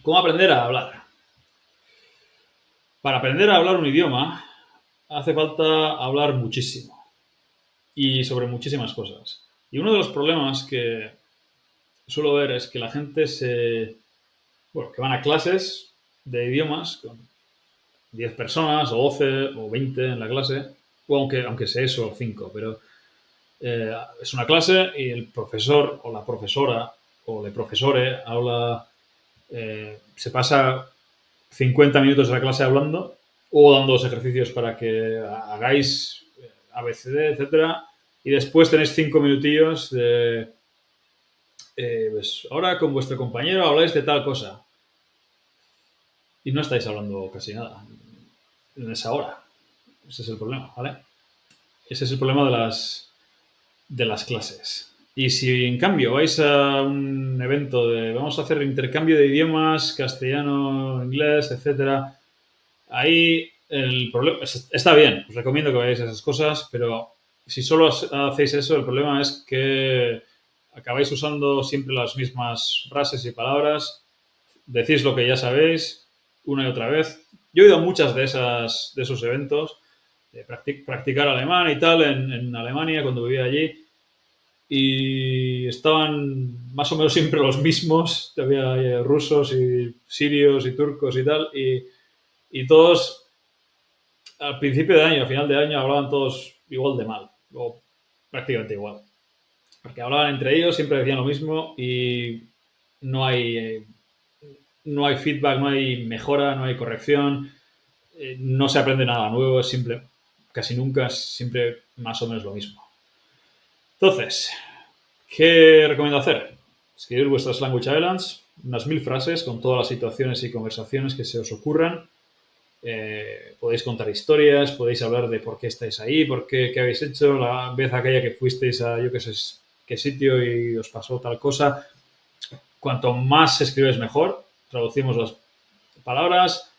¿Cómo aprender a hablar? Para aprender a hablar un idioma hace falta hablar muchísimo y sobre muchísimas cosas. Y uno de los problemas que suelo ver es que la gente que van a clases de idiomas con 10 personas o 12 o 20 en la clase, o aunque sea eso, 5, pero es una clase y el profesor o la profesora o el profesore habla, se pasa 50 minutos de la clase hablando o dando ejercicios para que hagáis ABCD, etcétera, y después tenéis 5 minutillos de pues ahora con vuestro compañero habláis de tal cosa y no estáis hablando casi nada en esa hora. Ese es el problema, ¿vale? Ese es el problema de las clases. Y si en cambio vais a un evento de vamos a hacer intercambio de idiomas, castellano, inglés, etcétera, ahí el problema está bien, os recomiendo que vayáis a esas cosas, pero si solo hacéis eso, el problema es que acabáis usando siempre las mismas frases y palabras, decís lo que ya sabéis una y otra vez. Yo he ido a muchas de esos eventos, de practicar alemán y tal en Alemania cuando vivía allí, y estaban más o menos siempre los mismos, había rusos y sirios y turcos y tal, y todos al principio de año, a final de año, hablaban todos igual de mal, o prácticamente igual. Porque hablaban entre ellos, siempre decían lo mismo y no hay, eh, no hay feedback, no hay mejora, no hay corrección, no se aprende nada nuevo, es simple, casi nunca es siempre más o menos lo mismo. Entonces, ¿qué recomiendo hacer? Escribir vuestras Language Islands, unas 1000 frases con todas las situaciones y conversaciones que se os ocurran. Podéis contar historias, podéis hablar de por qué estáis ahí, qué habéis hecho, la vez aquella que fuisteis a yo qué sé qué sitio y os pasó tal cosa. Cuanto más escribes mejor, traducimos las palabras,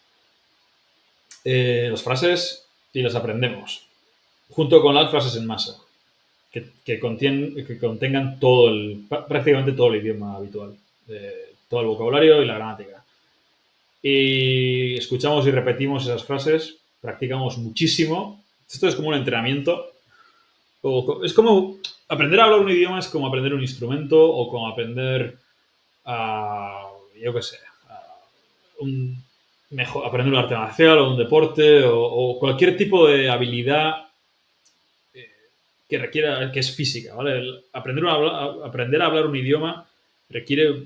las frases y las aprendemos, junto con las frases en masa, que contengan prácticamente todo el idioma habitual, todo el vocabulario y la gramática. Y escuchamos y repetimos esas frases, practicamos muchísimo. Esto es como un entrenamiento. Es como aprender a hablar un idioma, es como aprender un instrumento o como aprender a, yo qué sé, a un, aprender un arte marcial o un deporte o cualquier tipo de habilidad que requiera, que es física, ¿vale? Aprender a hablar un idioma requiere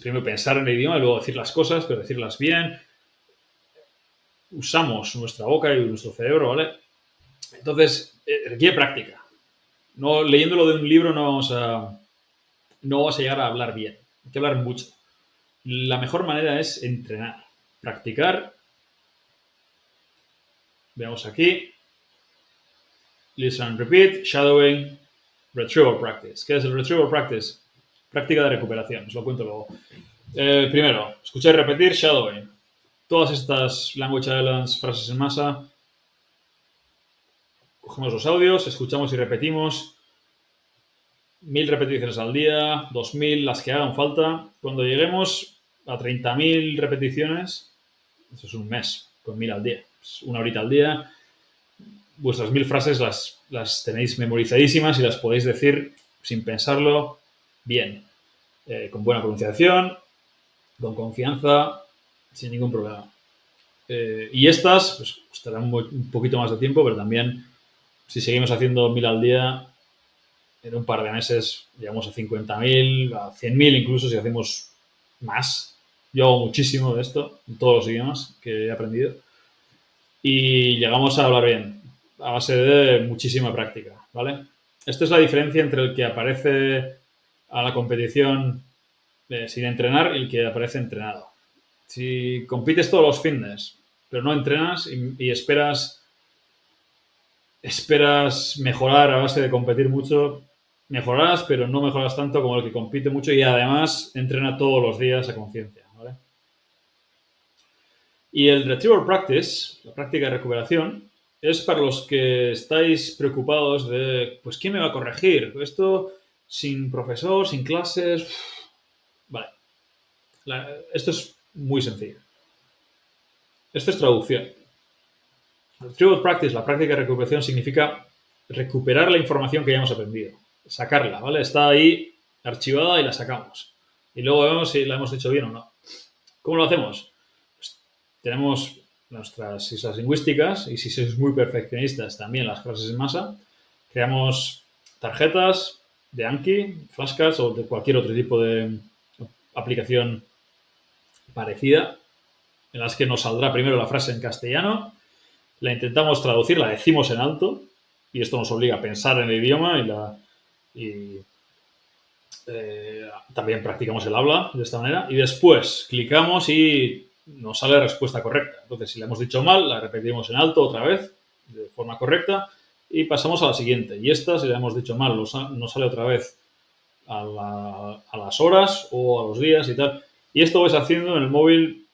primero pensar en el idioma y luego decir las cosas, pero decirlas bien, usamos nuestra boca y nuestro cerebro, ¿vale? Entonces, requiere práctica. No, leyéndolo de un libro no vas a llegar a hablar bien. Hay que hablar mucho. La mejor manera es entrenar, practicar. Veamos aquí. Listen and repeat, shadowing, retrieval practice. ¿Qué es el retrieval practice? Práctica de recuperación, os lo cuento luego. Primero, escuchar y repetir, shadowing. Todas estas language islands, frases en masa, cogemos los audios, escuchamos y repetimos 1000 repeticiones al día, 2000, las que hagan falta. Cuando lleguemos a 30.000 repeticiones, eso es un mes, con 1000 al día, es una horita al día, vuestras 1000 frases las tenéis memorizadísimas y las podéis decir sin pensarlo bien, con buena pronunciación, con confianza, sin ningún problema. Y estas, pues, costarán un poquito más de tiempo, pero también, si seguimos haciendo 1000 al día, en un par de meses llegamos a 50.000, a 100.000 incluso si hacemos más. Yo hago muchísimo de esto, en todos los idiomas que he aprendido. Y llegamos a hablar bien, a base de muchísima práctica, ¿vale? Esta es la diferencia entre el que aparece a la competición sin entrenar y el que aparece entrenado. Si compites todos los fitness, pero no entrenas y esperas mejorar a base de competir mucho, mejorarás, pero no mejoras tanto como el que compite mucho y además entrena todos los días a conciencia, ¿vale? Y el retrieval practice, la práctica de recuperación, es para los que estáis preocupados de, pues, ¿quién me va a corregir? Esto sin profesor, sin clases. Vale. Esto es muy sencillo. Esto es traducción. Retrieval practice, la práctica de recuperación, significa recuperar la información que ya hemos aprendido. Sacarla, ¿vale? Está ahí archivada y la sacamos. Y luego vemos si la hemos hecho bien o no. ¿Cómo lo hacemos? Pues tenemos nuestras islas lingüísticas y si sois muy perfeccionistas también las frases en masa. Creamos tarjetas de Anki, flashcards o de cualquier otro tipo de aplicación parecida en las que nos saldrá primero la frase en castellano, la intentamos traducir, la decimos en alto y esto nos obliga a pensar en el idioma y también practicamos el habla de esta manera y después clicamos y nos sale la respuesta correcta. Entonces, si la hemos dicho mal, la repetimos en alto otra vez de forma correcta y pasamos a la siguiente. Y esta, si la hemos dicho mal, nos sale otra vez a las horas o a los días y tal. Y esto vais haciendo en el móvil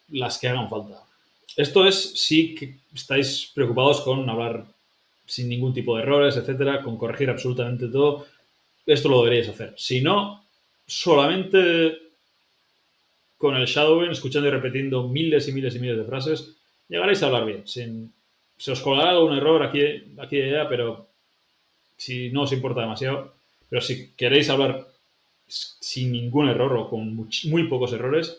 las que hagan falta. Esto es si que estáis preocupados con hablar sin ningún tipo de errores, etcétera, con corregir absolutamente todo. Esto lo deberíais hacer. Si no, solamente con el shadowing, escuchando y repitiendo miles y miles y miles de frases, llegaréis a hablar bien. Se os colará algún error aquí y allá, pero si no os importa demasiado. Pero si queréis hablar sin ningún error o con muy pocos errores,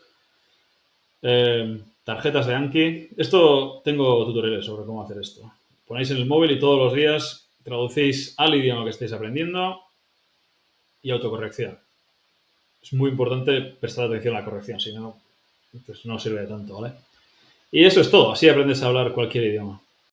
tarjetas de Anki. Esto tengo tutoriales sobre cómo hacer esto. Ponéis en el móvil y todos los días traducís al idioma que estáis aprendiendo y autocorrección. Es muy importante prestar atención a la corrección, si no, pues no sirve de tanto, ¿vale? Y eso es todo. Así aprendes a hablar cualquier idioma.